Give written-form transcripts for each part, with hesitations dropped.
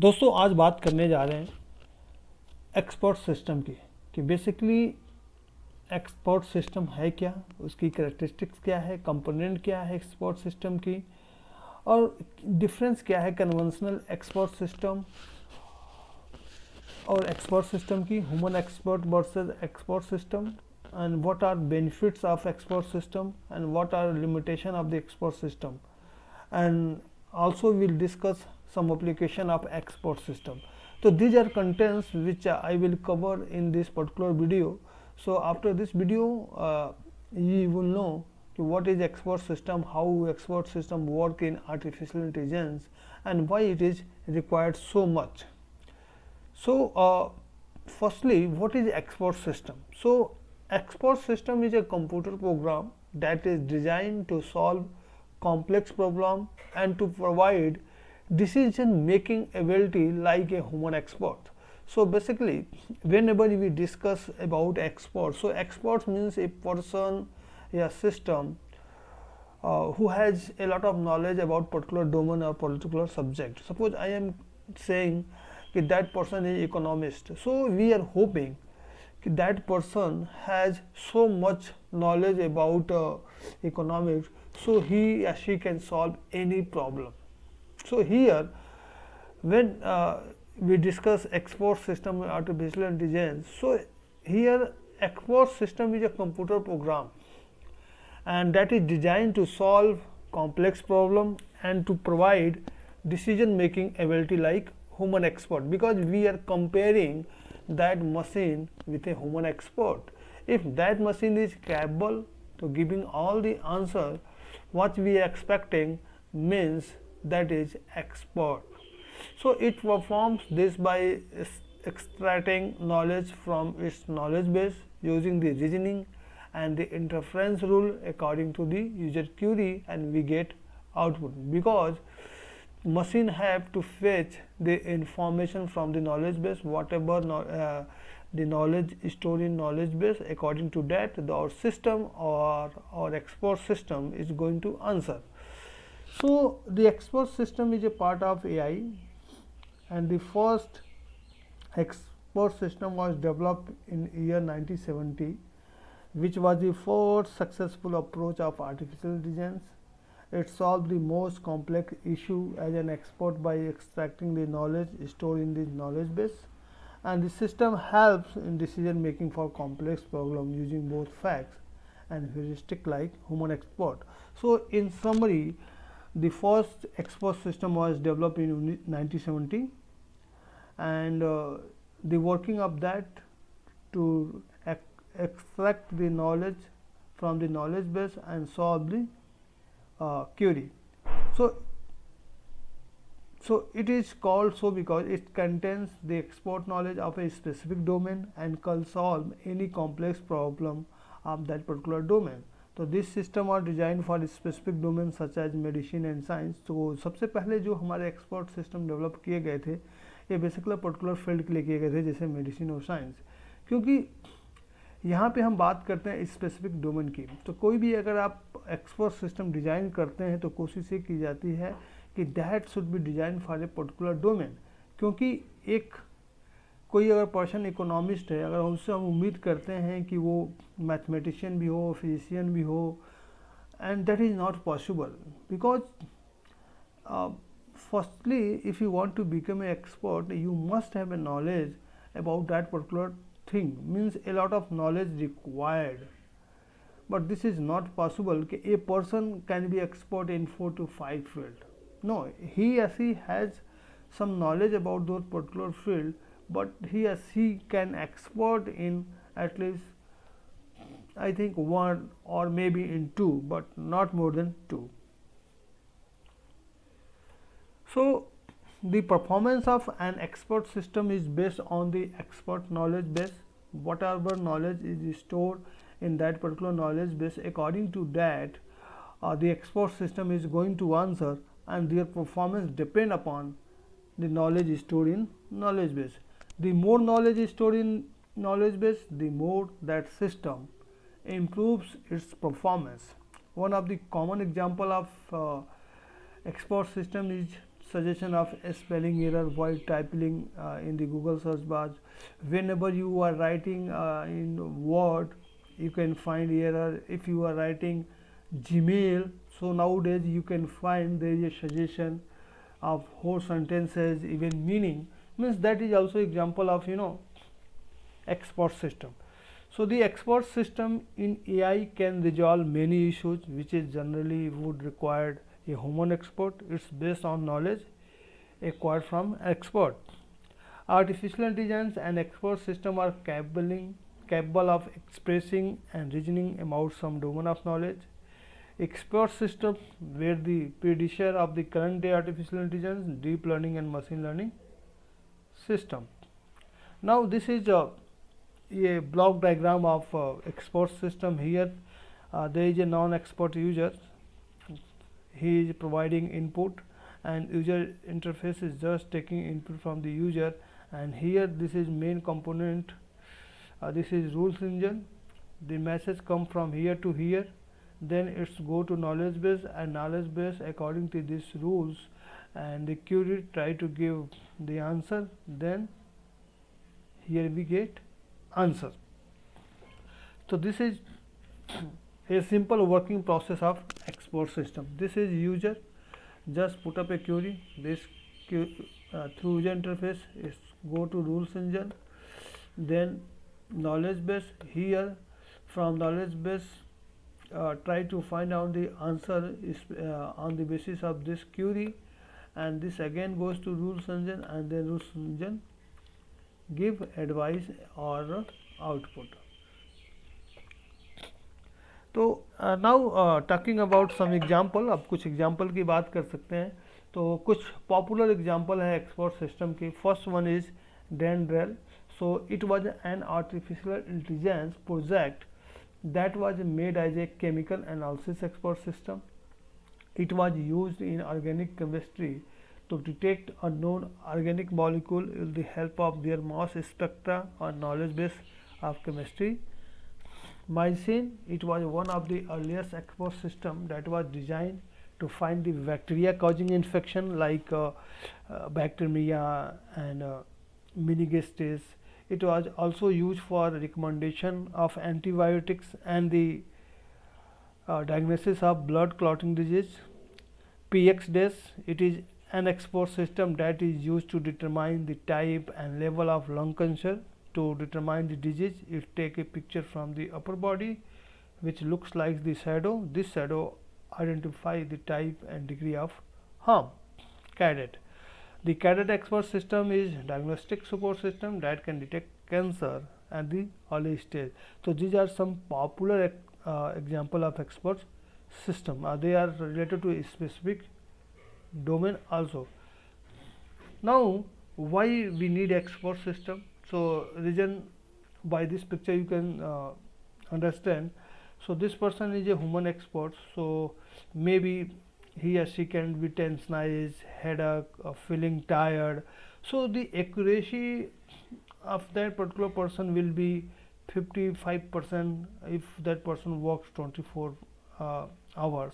दोस्तों आज बात करने जा रहे हैं एक्सपर्ट सिस्टम की कि बेसिकली एक्सपर्ट सिस्टम है क्या, उसकी कैरेक्टरिस्टिक्स क्या है, कंपोनेंट क्या है एक्सपर्ट सिस्टम की, और डिफरेंस क्या है कन्वेंशनल एक्सपर्ट सिस्टम और एक्सपर्ट सिस्टम की, human expert versus expert system, and what are benefits of expert system and what are limitation of the expert system, and also we'll discuss some application of export system. So these are contents which I will cover in this particular video. So after this video you will know what is export system, how export system work in artificial intelligence, and why it is required so much. So firstly, what is export system? So export system is a computer program that is designed to solve complex problem and to provide decision making ability like a human expert. So basically, whenever we discuss about expert, so expert means a person, a system who has a lot of knowledge about particular domain or particular subject. Suppose I am saying that person is economist, so we are hoping that person has so much knowledge about economics, so he or she can solve any problem. So here when we discuss export system artificial intelligence, so here export system is a computer program and that is designed to solve complex problem and to provide decision making ability like human expert, because we are comparing that machine with a human expert. If that machine is capable to giving all the answer what we are expecting, means that is expert. So it performs this by extracting knowledge from its knowledge base using the reasoning and the inference rule according to the user query, and we get output, because machine have to fetch the information from the knowledge base, whatever the knowledge stored in knowledge base. According to that, our system or our expert system is going to answer. So the expert system is a part of AI, and the first expert system was developed in year 1970, which was the first successful approach of artificial intelligence. It solved the most complex issue as an expert by extracting the knowledge stored in the knowledge base, and the system helps in decision making for complex problems using both facts and heuristic like human expert. So in summary, the first expert system was developed in 1970, and the working of that to extract the knowledge from the knowledge base and solve the query. So it is called so because it contains the expert knowledge of a specific domain and can solve any complex problem of that particular domain. तो this system are design for specific domain such as medicine and science. तो सबसे पहले जो हमारे expert system develop किए गए थे ये बेसिकली पर्टिकुलर फील्ड के लिए किए गए थे, जैसे मेडिसिन और साइंस, क्योंकि यहाँ पे हम बात करते हैं स्पेसिफिक डोमेन की. तो कोई भी अगर आप एक्सपर्ट सिस्टम डिज़ाइन करते हैं तो कोशिश ये की जाती है कि that should be design for a particular domain, क्योंकि एक कोई अगर पर्सन इकोनॉमिस्ट है, अगर उससे हम उम्मीद करते हैं कि वो मैथमेटिशियन भी हो, फिजिशियन भी हो, and that is not possible, because firstly if you want to become an expert you must have a knowledge about that particular thing, means a lot of knowledge required. But this is not possible. A person can be expert in 4 to 5 field. No, he or she has some knowledge about those particular field, but he or she can expert in at least I think 1 or maybe in 2, but not more than 2. So the performance of an expert system is based on the expert knowledge base. Whatever knowledge is stored in that particular knowledge base, according to that the expert system is going to answer, and their performance depend upon the knowledge stored in knowledge base. The more knowledge is stored in knowledge base, the more that system improves its performance. One of the common example of expert system is suggestion of a spelling error while typing in the Google search bar. Whenever you are writing in Word, you can find error. If you are writing Gmail, so nowadays you can find there is a suggestion of whole sentences, even meaning. Means that is also example of export system. So the export system in AI can resolve many issues which is generally would require a human expert. It's based on knowledge acquired from expert. Artificial intelligence and expert system are capable of expressing and reasoning about some domain of knowledge. Expert system were the predecessor of the current day artificial intelligence, deep learning and machine learning system. Now this is a block diagram of expert system. Here there is a non-expert user. He is providing input and user interface is just taking input from the user, and here this is main component. This is rules engine. The message come from here to here, then it's go to knowledge base, and knowledge base according to these rules and the query try to give the answer, then here we get answer. So this is a simple working process of export system. This is user just put up a query, this through user interface is go to rules engine, then knowledge base. Here from knowledge base try to find out the answer is on the basis of this query, and this again goes to rules engine, and then rules engine give advice or output. तो now talking about some example, अब कुछ example की बात कर सकते हैं. तो कुछ पॉपुलर एग्जांपल है एक्सपोर्ट सिस्टम की. First one is Dendral. So it was an artificial intelligence project that was made as a chemical analysis export system. It was used in organic chemistry to detect unknown organic molecule with the help of their mass spectra or knowledge base of chemistry. Mycin, it was one of the earliest export system that was designed to find the bacteria causing infection like bacteremia and meningitis. It was also used for recommendation of antibiotics and the diagnosis of blood clotting disease. PXDES, it is an export system that is used to determine the type and level of lung cancer. To determine the disease, it take a picture from the upper body which looks like the shadow. This shadow identify the type and degree of harm. CADET. The CADET expert system is diagnostic support system that can detect cancer at the early stage. So these are some popular example of expert system. They are related to a specific domain also. Now why we need expert system? So reason by this picture you can understand. So this person is a human expert, so maybe he or she can be tensionized, headache, feeling tired. So the accuracy of that particular person will be 55% if that person works 24 hours.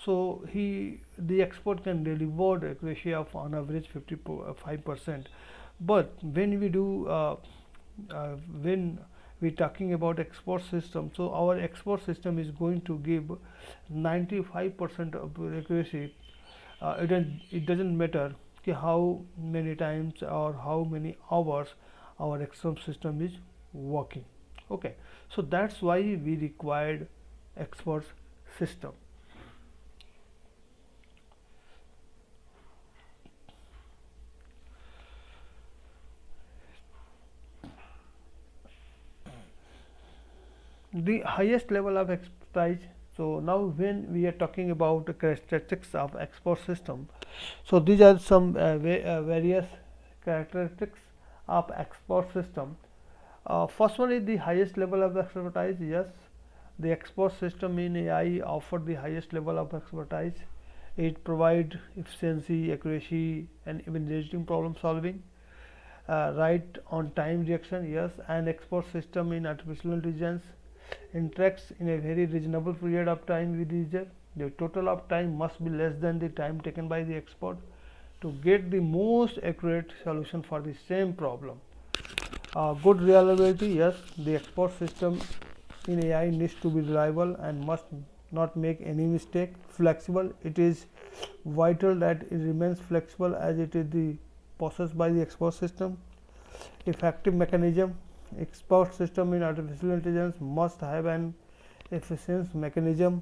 So the expert can deliver the accuracy of on average 55%. But when we do when we talking about export system, so our export system is going to give 95% of accuracy. It doesn't matter how many times or how many hours our export system is working. Okay, so that's why we required export system. The highest level of expertise. So now when we are talking about the characteristics of export system, so these are some various characteristics of export system. First one is the highest level of expertise. Yes, the export system in AI offer the highest level of expertise. It provide efficiency, accuracy, and even real-time problem solving. Right on time reaction. Yes, an export system in artificial intelligence interacts in a very reasonable period of time with the user. The total of time must be less than the time taken by the expert to get the most accurate solution for the same problem. Good reliability, yes, the export system in AI needs to be reliable and must not make any mistake. Flexible, it is vital that it remains flexible as it is the possessed by the export system. Effective mechanism, export system in artificial intelligence must have an efficient mechanism.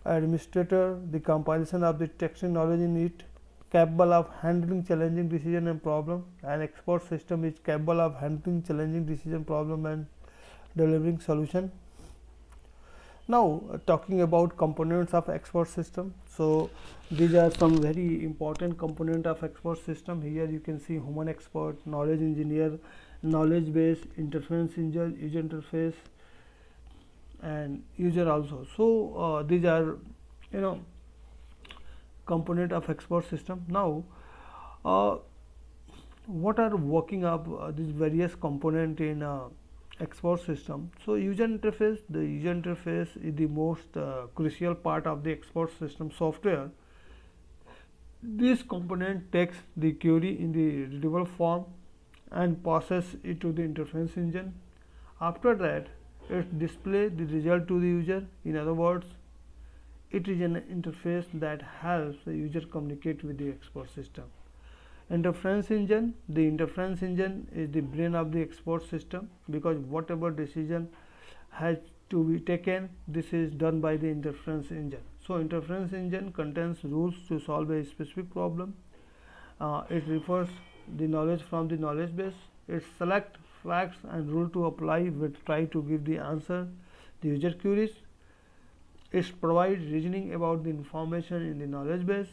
Administrator, the compilation of the textual knowledge in it, capable of handling challenging decision and problem. An export system is capable of handling challenging decision, problem and delivering solution. Now talking about components of export system. So these are some very important component of export system. Here you can see human expert, knowledge engineer, knowledge base, interference engine, user interface and user also. So these are component of export system. Now what are working up these various component in export system. So user interface, the user interface is the most crucial part of the export system software. This component takes the query in the readable form and passes it to the interference engine. After that, it displays the result to the user. In other words, it is an interface that helps the user communicate with the export system. Interference engine, the interference engine is the brain of the export system, because whatever decision has to be taken, this is done by the interference engine. So interference engine contains rules to solve a specific problem. It refers the knowledge from the knowledge base. It selects facts and rule to apply with try to give the answer the user queries. It provides reasoning about the information in the knowledge base.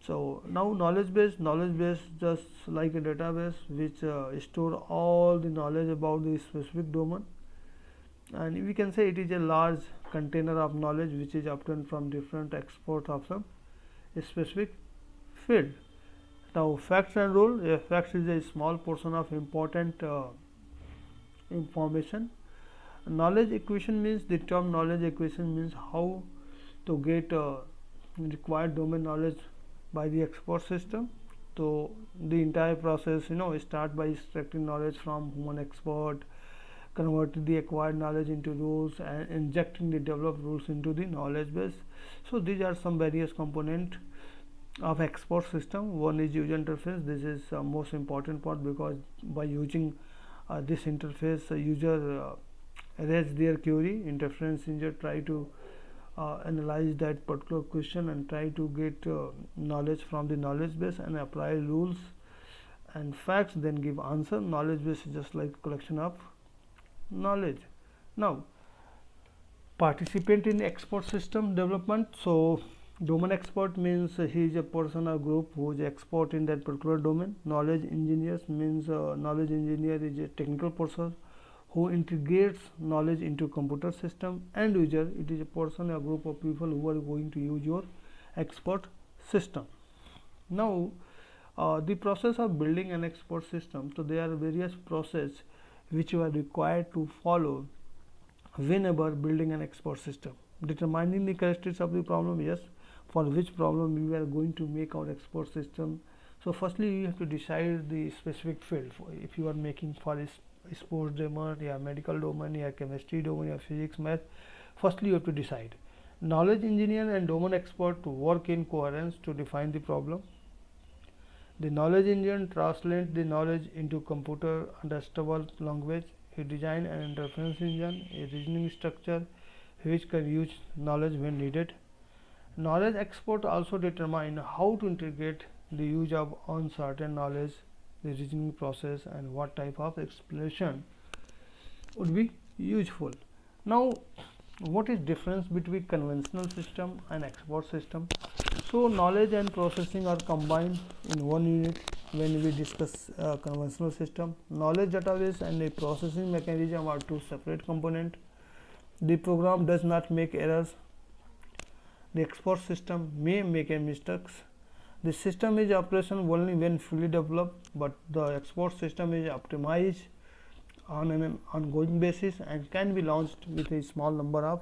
So now knowledge base just like a database which store all the knowledge about the specific domain, and we can say it is a large container of knowledge which is obtained from different exports of some specific field. Now facts and rule, facts is a small portion of important information. Knowledge equation means, the term knowledge equation means how to get required domain knowledge by the export system. So the entire process start by extracting knowledge from human expert, converting the acquired knowledge into rules and injecting the developed rules into the knowledge base. So these are some various component of export system. One is user interface. This is most important part, because by using this interface, user raise their query, interference engine try to analyze that particular question and try to get knowledge from the knowledge base and apply rules and facts, then give answer. Knowledge base is just like collection of knowledge. Now participant in export system development. So domain expert means he is a person or group who is expert in that particular domain. Knowledge engineers means knowledge engineer is a technical person who integrates knowledge into computer system. End user, it is a person, a group of people who are going to use your export system. Now the process of building an export system. So there are various processes which you are required to follow whenever building an export system. Determining the characteristics of the problem, yes, for which problem we are going to make our export system. So firstly you have to decide the specific field. If you are making for sports domain, या medical domain, या chemistry domain, या physics, math, firstly you have to decide. Knowledge engineer and domain expert work in coherence to define the problem. The knowledge engineer translates the knowledge into computer understandable language. He design an interference engine, a reasoning structure which can use knowledge when needed. Knowledge expert also determine how to integrate the use of uncertain knowledge, the reasoning process, and what type of explanation would be useful. Now what is difference between conventional system and export system? So knowledge and processing are combined in one unit when we discuss conventional system. Knowledge database and a processing mechanism are two separate components. The program does not make errors. The export system may make a mistakes. The system is operational only when fully developed, but the export system is optimized on an ongoing basis and can be launched with a small number of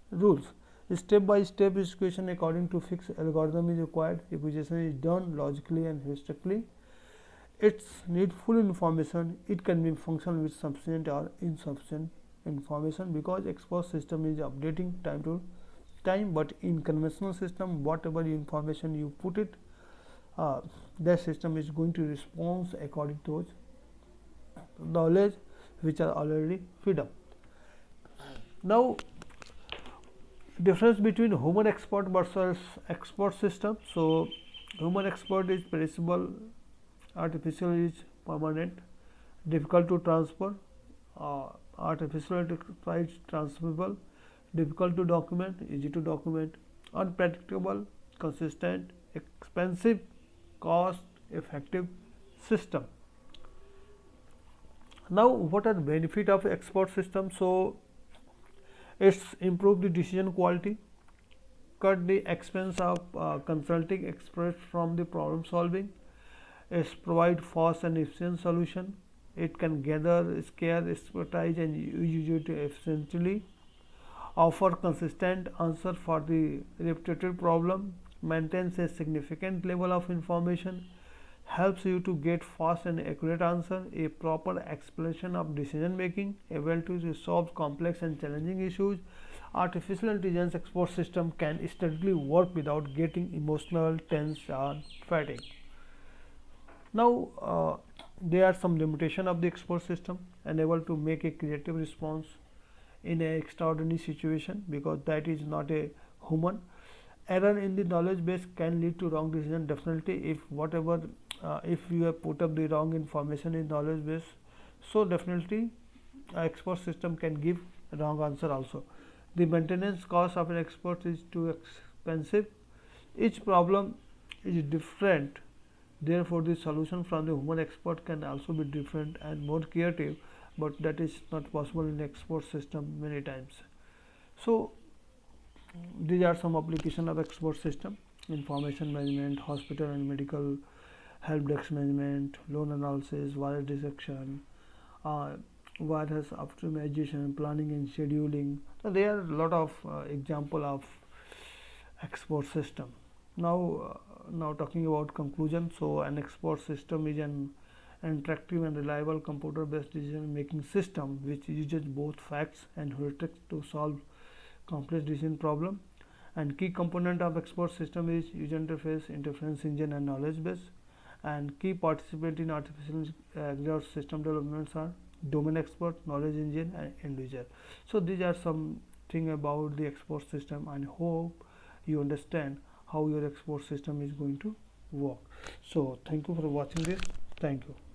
rules. Step by step execution according to fixed algorithm is required. Execution is done logically and heuristically. It's need full information. It can be functional with sufficient or insufficient information, because export system is updating time to time, but in conventional system, whatever information you put it, that system is going to respond according to those knowledge which are already fed up. Now, difference between human export versus export system. So, human export is perishable, artificial is permanent, difficult to transfer, artificial is transferable, difficult to document, easy to document, unpredictable, consistent, expensive, cost effective system. Now, what are the benefit of export system? So, it's improve the decision quality, cut the expense of consulting experts from the problem solving, it's provide fast and efficient solution, it can gather scarce expertise and use it efficiently, offer consistent answer for the repetitive problem, maintains a significant level of information, helps you to get fast and accurate answer, a proper explanation of decision making, able to resolve complex and challenging issues. Artificial intelligence export system can steadily work without getting emotional, tense or fatigue. Now, there are some limitation of the export system, unable to make a creative response in an extraordinary situation, because that is not a human. Error in the knowledge base can lead to wrong decision. Definitely, if whatever if you have put up the wrong information in knowledge base, so definitely export system can give wrong answer also. The maintenance cost of an export is too expensive. Each problem is different, therefore the solution from the human expert can also be different and more creative, but that is not possible in export system many times. So, these are some application of export system: information management, hospital and medical help desk management, loan analysis, virus detection, uh, virus optimization, planning and scheduling. So there are a lot of example of export system. Now talking about conclusion. So an export system is an interactive and reliable computer based decision making system which uses both facts and heuristics to solve complex decision problem. And key component of export system is user interface, interference engine and knowledge base. And key participant in artificial system developments are domain expert, knowledge engine and end user. So these are something about the export system, and hope you understand how your export system is going to work. So thank you for watching this. Thank you.